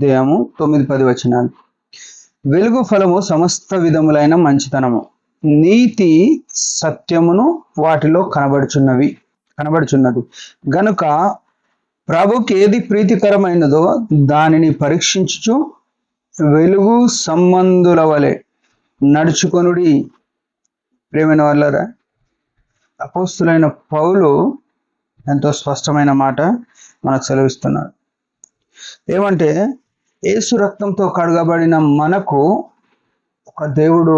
అధ్యాయము 9-10 వచనాలు. వెలుగు ఫలము సమస్త విధములైన మంచితనము, నీతి సత్యమును వాటిలో కనబడుచున్నది. గనుక ప్రభుకి ఏది ప్రీతికరమైనదో దానిని పరీక్షించుచు వెలుగు సంబంధుల వలె నడుచుకొనుడి. ప్రియమైన వాళ్ళారా, అపోస్తులైన పౌలు ఎంతో స్పష్టమైన మాట మనకు సెలవిస్తున్నాడు. ఏమంటే, యేసు రక్తంతో కడగబడిన మనకు ఒక దేవుడు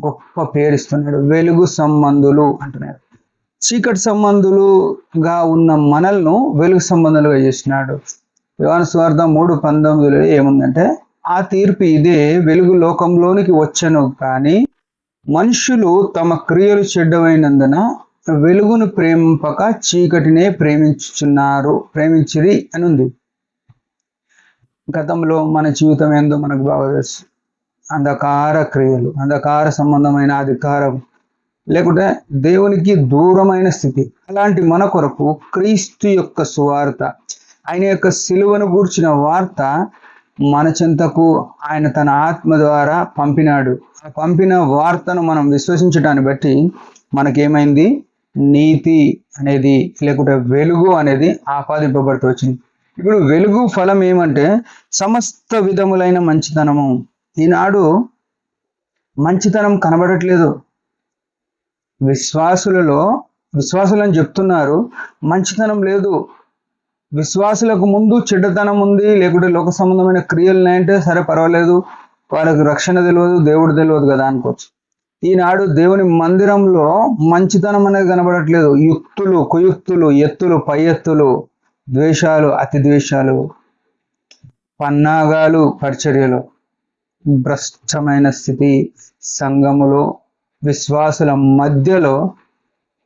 గొప్ప పేరిస్తున్నాడు, వెలుగు సంబంధులు అంటున్నాడు. చీకటి సంబంధులుగా ఉన్న మనల్ని వెలుగు సంబంధులుగా చేసినాడు. యోహాను సువార్త 3:19 ఏముందంటే, ఆ తీర్పు ఇదే, వెలుగు లోకంలోనికి వచ్చెను కానీ మనుషులు తమ క్రియలు చెడ్డమైనందున వెలుగును ప్రేమింపక చీకటినే ప్రేమించిరి అని ఉంది. గతంలో మన జీవితం ఏందో మనకు బాగా తెలుసు. అంధకార క్రియలు, అంధకార సంబంధమైన అధికారం, లేకుంటే దేవునికి దూరమైన స్థితి. అలాంటి మన కొరకు క్రీస్తు యొక్క సువార్త, ఆయన యొక్క సిలువను గూర్చిన వార్త మన చెంతకు ఆయన తన ఆత్మ ద్వారా పంపినాడు. ఆ పంపిన వార్తను మనం విశ్వసించడాన్ని బట్టి మనకేమైంది? నీతి అనేది, లేకుంటే వెలుగు అనేది ఆపాదింపబడుతూ వచ్చింది. ఇప్పుడు వెలుగు ఫలం ఏమంటే సమస్త విధములైన మంచితనము. ఈనాడు మంచితనం కనబడట్లేదు. విశ్వాసులని చెప్తున్నారు, మంచితనం లేదు. విశ్వాసులకు ముందు చెడ్డతనం ఉంది, లేకుంటే లోక సంబంధమైన క్రియలు ఉన్నాయంటే సరే పర్వాలేదు, వాళ్ళకి రక్షణ తెలియదు, దేవుడు తెలియదు కదా అనుకోవచ్చు. ఈనాడు దేవుని మందిరంలో మంచితనం అనేది కనబడట్లేదు. యుక్తులు, కుయుక్తులు, ఎత్తులు, పై ఎత్తులు, ద్వేషాలు, అతి ద్వేషాలు, పన్నాగాలు, పరిచర్యలు, భ్రష్టమైన స్థితి సంఘములో విశ్వాసుల మధ్యలో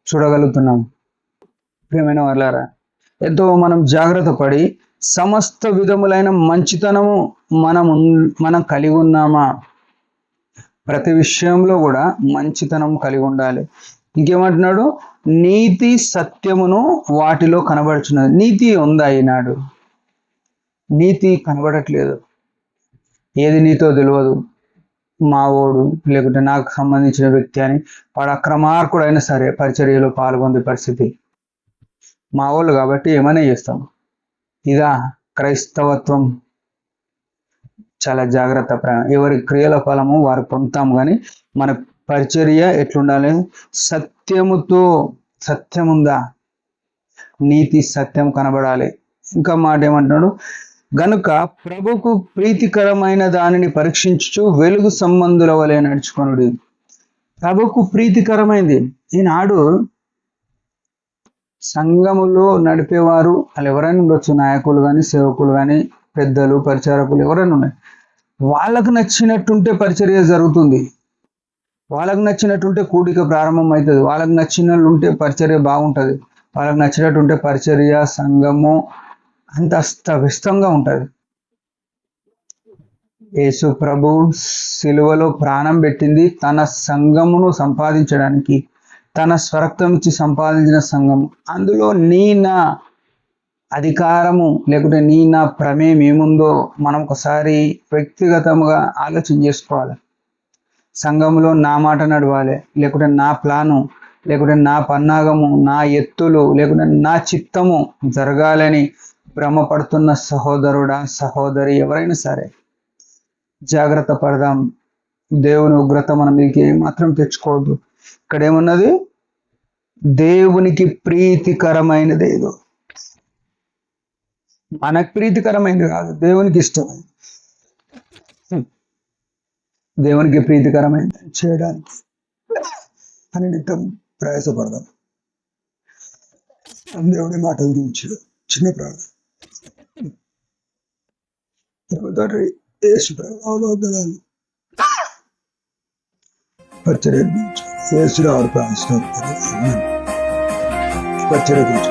చూడగలుగుతున్నాం. ప్రియమైన వాళ్ళారా, ఎంతో మనం జాగ్రత్త పడి సమస్త విధములైన మంచితనము మనం కలిగి ఉన్నామా? ప్రతి విషయంలో కూడా మంచితనం కలిగి ఉండాలి. ఇంకేమంటున్నాడు? నీతి సత్యమును వాటిలో కనబడుచున్నది. నీతి ఉందా ఈనాడు? నీతి కనబడట్లేదు. ఏది నీతో తెలియదు. మావోడు, లేకుంటే నాకు సంబంధించిన వ్యక్తి అని వాడు అక్రమార్కుడు అయినా సరే పరిచర్యలో పాల్గొందే పరిస్థితి. మా వాళ్ళు కాబట్టి ఏమైనా చేస్తాం. ఇదా క్రైస్తవత్వం? చాలా జాగ్రత్త. ఎవరి క్రియల ఫలము వారు పొందుతాం, కానీ మన పరిచర్య ఎట్లుండాలి? సత్యం ఉందా? నీతి సత్యం కనబడాలి. ఇంకా మాట ఏమంటున్నాడు? గనుక ప్రభుకు ప్రీతికరమైన దానిని పరీక్షించుచు వెలుగు సంబంధుల వలె నడుచుకొనుడి. ప్రభుకు ప్రీతికరమైంది. ఈనాడు సంఘములో నడిపేవారు వాళ్ళు ఎవరైనా ఉండొచ్చు, నాయకులు కానీ, సేవకులు కానీ, పెద్దలు, పరిచారకులు ఎవరైనా ఉన్నాయి. వాళ్ళకు నచ్చినట్టుంటే పరిచర్య జరుగుతుంది, వాళ్ళకు నచ్చినట్టుంటే కూడిక ప్రారంభం అవుతుంది, వాళ్ళకు నచ్చినట్టుంటే పరిచర్య బాగుంటుంది, వాళ్ళకు నచ్చినట్టుంటే పరిచర్య సంఘము అంత అస్తవ్యస్తంగా ఉంటుంది. యేసు ప్రభు సిలువలో ప్రాణం పెట్టింది తన సంఘమును సంపాదించడానికి, తన స్వరక్తం ఇచ్చి సంపాదించిన సంఘం. అందులో నీ నా అధికారము లేకుంటే నీ నా ప్రమేయం ఏముందో మనం ఒకసారి వ్యక్తిగతంగా ఆలోచన చేసుకోవాలి. సంఘంలో నా మాట నడవాలి, లేకుంటే నా ప్లాను, లేకుంటే నా పన్నాగము, నా ఎత్తులు, లేకుంటే నా చిత్తము జరగాలని భ్రమపడుతున్న సహోదరుడా, సహోదరి ఎవరైనా సరే జాగ్రత్త పడదాం. దేవుని ఉగ్రత మన మీకు ఏమాత్రం తెచ్చుకోవద్దు. ఇక్కడ ఏమున్నది? దేవునికి ప్రీతికరమైనది ఏదో, మనకు ప్రీతికరమైనది కాదు, దేవునికి ఇష్టమైనది. దేవునికి ప్రీతికరమైనది చేయడానికి అని నిత్యం ప్రయాసపడదాం. దేవుని మాట గురించి చిన్న ప్రార్థన. పరిచర్య గురించి పరిచర్య గురించి